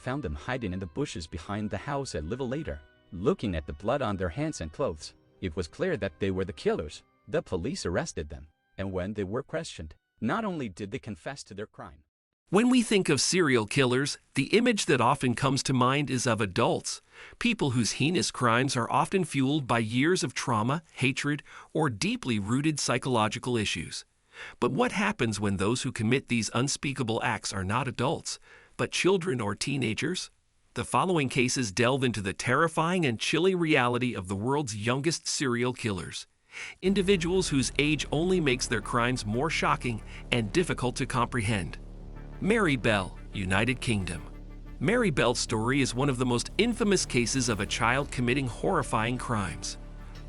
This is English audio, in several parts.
found them hiding in the bushes behind the house a little later. Looking at the blood on their hands and clothes, it was clear that they were the killers. The police arrested them, and when they were questioned, not only did they confess to their crime. When we think of serial killers, the image that often comes to mind is of adults, people whose heinous crimes are often fueled by years of trauma, hatred, or deeply rooted psychological issues. But what happens when those who commit these unspeakable acts are not adults, but children or teenagers? The following cases delve into the terrifying and chilling reality of the world's youngest serial killers. Individuals whose age only makes their crimes more shocking and difficult to comprehend. Mary Bell, United Kingdom. Mary Bell's story is one of the most infamous cases of a child committing horrifying crimes.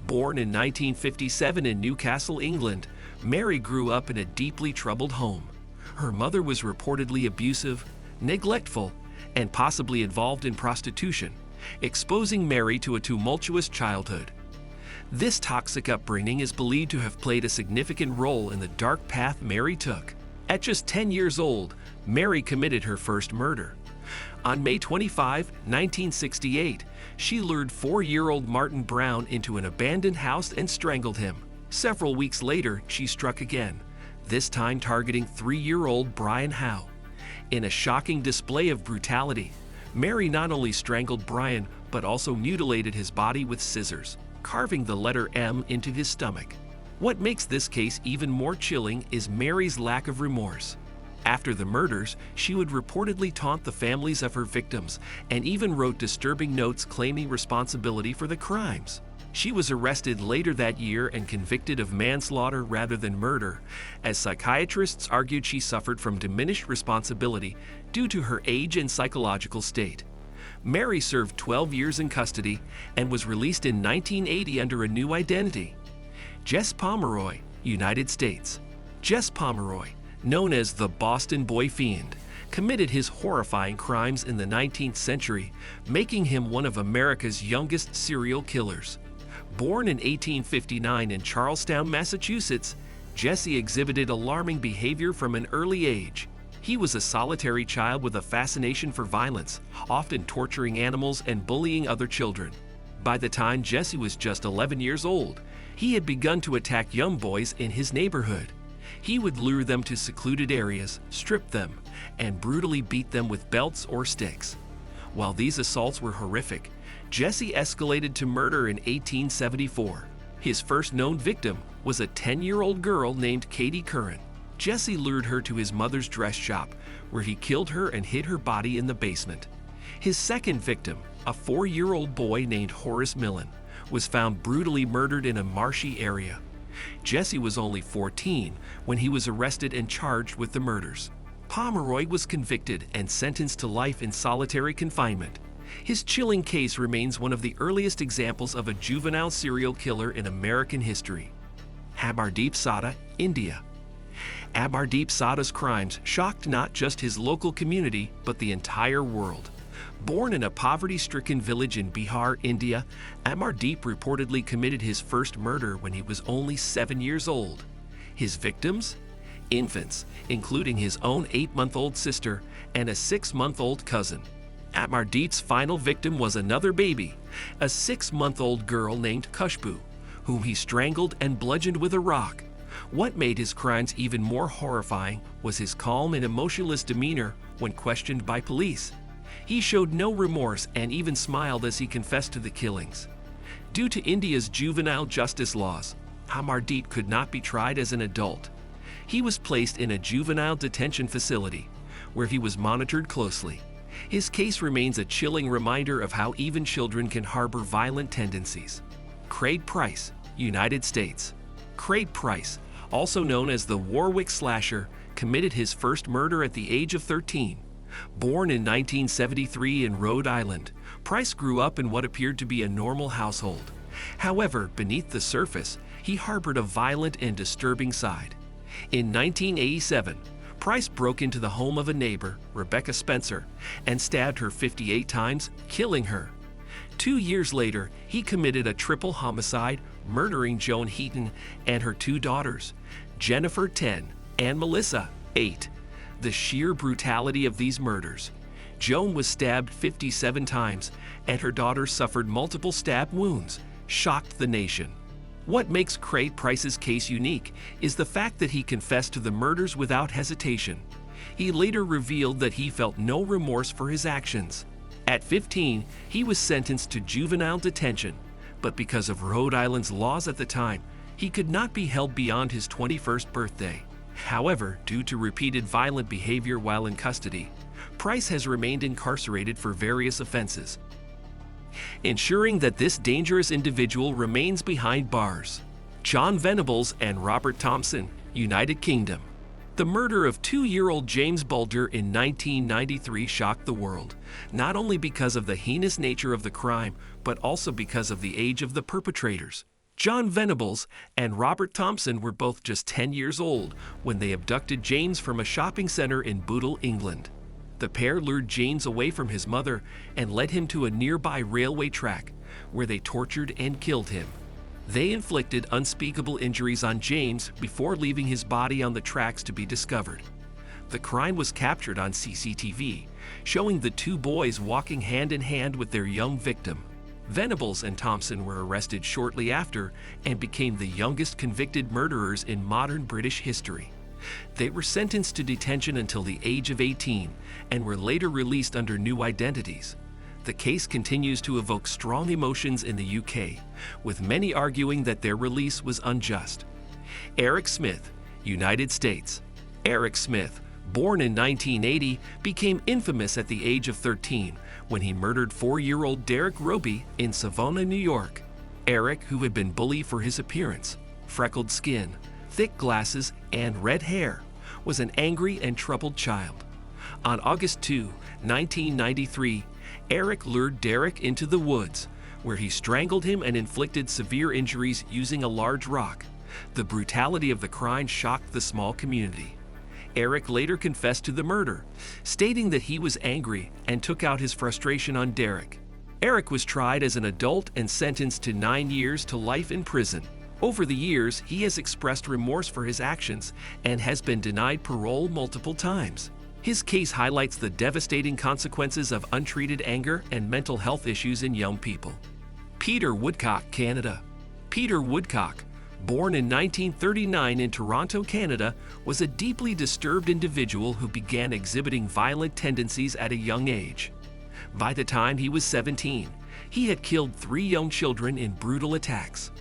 Born in 1957 in Newcastle, England, Mary grew up in a deeply troubled home. Her mother was reportedly abusive, neglectful, and possibly involved in prostitution, exposing Mary to a tumultuous childhood. This toxic upbringing is believed to have played a significant role in the dark path Mary took. At just 10 years old, Mary committed her first murder. On May 25, 1968, she lured 4-year-old Martin Brown into an abandoned house and strangled him. Several weeks later, she struck again, this time targeting 3-year-old Brian Howe. In a shocking display of brutality, Mary not only strangled Brian, but also mutilated his body with scissors, carving the letter M into his stomach. What makes this case even more chilling is Mary's lack of remorse. After the murders, she would reportedly taunt the families of her victims and even wrote disturbing notes claiming responsibility for the crimes. She was arrested later that year and convicted of manslaughter rather than murder, as psychiatrists argued she suffered from diminished responsibility due to her age and psychological state. Mary served 12 years in custody and was released in 1980 under a new identity. Jess Pomeroy, United States. Jess Pomeroy, known as the Boston Boy Fiend, committed his horrifying crimes in the 19th century, making him one of America's youngest serial killers. Born in 1859 in Charlestown, Massachusetts, Jesse exhibited alarming behavior from an early age. He was a solitary child with a fascination for violence, often torturing animals and bullying other children. By the time Jesse was just 11 years old, he had begun to attack young boys in his neighborhood. He would lure them to secluded areas, strip them, and brutally beat them with belts or sticks. While these assaults were horrific, Jesse escalated to murder in 1874. His first known victim was a 10-year-old girl named Katie Curran. Jesse lured her to his mother's dress shop, where he killed her and hid her body in the basement. His second victim, a 4-year-old boy named Horace Millen, was found brutally murdered in a marshy area. Jesse was only 14 when he was arrested and charged with the murders. Pomeroy was convicted and sentenced to life in solitary confinement. His chilling case remains one of the earliest examples of a juvenile serial killer in American history. Amardeep Sada, India. Amardeep Sada's crimes shocked not just his local community, but the entire world. Born in a poverty-stricken village in Bihar, India, Amardeep reportedly committed his first murder when he was only 7 years old. His victims? Infants, including his own 8-month-old sister and a 6-month-old cousin. Amardeep's final victim was another baby, a 6-month-old girl named Khushbu, whom he strangled and bludgeoned with a rock. What made his crimes even more horrifying was his calm and emotionless demeanor when questioned by police. He showed no remorse and even smiled as he confessed to the killings. Due to India's juvenile justice laws, Amardeep could not be tried as an adult. He was placed in a juvenile detention facility, where he was monitored closely. His case remains a chilling reminder of how even children can harbor violent tendencies. Craig Price, United States. Craig Price, also known as the Warwick Slasher, committed his first murder at the age of 13. Born in 1973 in Rhode Island, Price grew up in what appeared to be a normal household. However, beneath the surface, he harbored a violent and disturbing side. In 1987, Price broke into the home of a neighbor, Rebecca Spencer, and stabbed her 58 times, killing her. 2 years later, he committed a triple homicide, murdering Joan Heaton and her 2 daughters, Jennifer 10 and Melissa 8. The sheer brutality of these murders Joan was stabbed 57 times, and her daughter suffered multiple stab wounds, shocked the nation. What makes Craig Price's case unique is the fact that he confessed to the murders without hesitation. He later revealed that he felt no remorse for his actions. At 15, he was sentenced to juvenile detention, but because of Rhode Island's laws at the time, he could not be held beyond his 21st birthday. However, due to repeated violent behavior while in custody, Price has remained incarcerated for various offenses, ensuring that this dangerous individual remains behind bars. Jon Venables and Robert Thompson, United Kingdom. The murder of 2-year-old James Bulger in 1993 shocked the world, not only because of the heinous nature of the crime, but also because of the age of the perpetrators. Jon Venables and Robert Thompson were both just 10 years old when they abducted James from a shopping center in Bootle, England. The pair lured James away from his mother and led him to a nearby railway track, where they tortured and killed him. They inflicted unspeakable injuries on James before leaving his body on the tracks to be discovered. The crime was captured on CCTV, showing the two boys walking hand in hand with their young victim. Venables and Thompson were arrested shortly after and became the youngest convicted murderers in modern British history. They were sentenced to detention until the age of 18 and were later released under new identities. The case continues to evoke strong emotions in the UK, with many arguing that their release was unjust. Eric Smith, United States. Eric Smith, born in 1980, became infamous at the age of 13 when he murdered 4-year-old Derek Roby in Savannah, New York. Eric, who had been bullied for his appearance, freckled skin, thick glasses, and red hair, was an angry and troubled child. On August 2, 1993, Eric lured Derek into the woods, where he strangled him and inflicted severe injuries using a large rock. The brutality of the crime shocked the small community. Eric later confessed to the murder, stating that he was angry and took out his frustration on Derek. Eric was tried as an adult and sentenced to 9 years to life in prison. Over the years, he has expressed remorse for his actions and has been denied parole multiple times. His case highlights the devastating consequences of untreated anger and mental health issues in young people. Peter Woodcock, Canada. Peter Woodcock, born in 1939 in Toronto, Canada, was a deeply disturbed individual who began exhibiting violent tendencies at a young age. By the time he was 17, he had killed 3 young children in brutal attacks.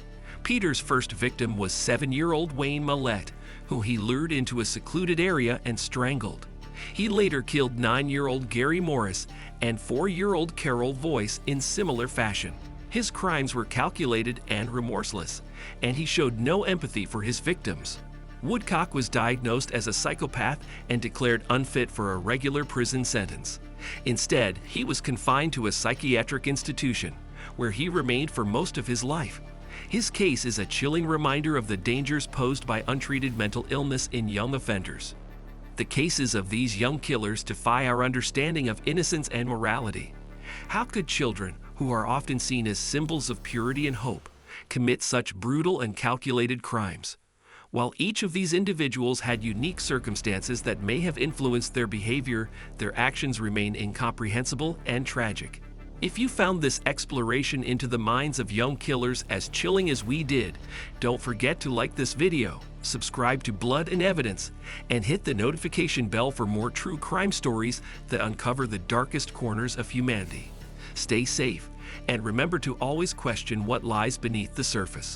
Peter's first victim was 7-year-old Wayne Millette, who he lured into a secluded area and strangled. He later killed 9-year-old Gary Morris and 4-year-old Carol Voice in similar fashion. His crimes were calculated and remorseless, and he showed no empathy for his victims. Woodcock was diagnosed as a psychopath and declared unfit for a regular prison sentence. Instead, he was confined to a psychiatric institution, where he remained for most of his life. His case is a chilling reminder of the dangers posed by untreated mental illness in young offenders. The cases of these young killers defy our understanding of innocence and morality. How could children, who are often seen as symbols of purity and hope, commit such brutal and calculated crimes? While each of these individuals had unique circumstances that may have influenced their behavior, their actions remain incomprehensible and tragic. If you found this exploration into the minds of young killers as chilling as we did, don't forget to like this video, subscribe to Blood&Evidence, and hit the notification bell for more true crime stories that uncover the darkest corners of humanity. Stay safe, and remember to always question what lies beneath the surface.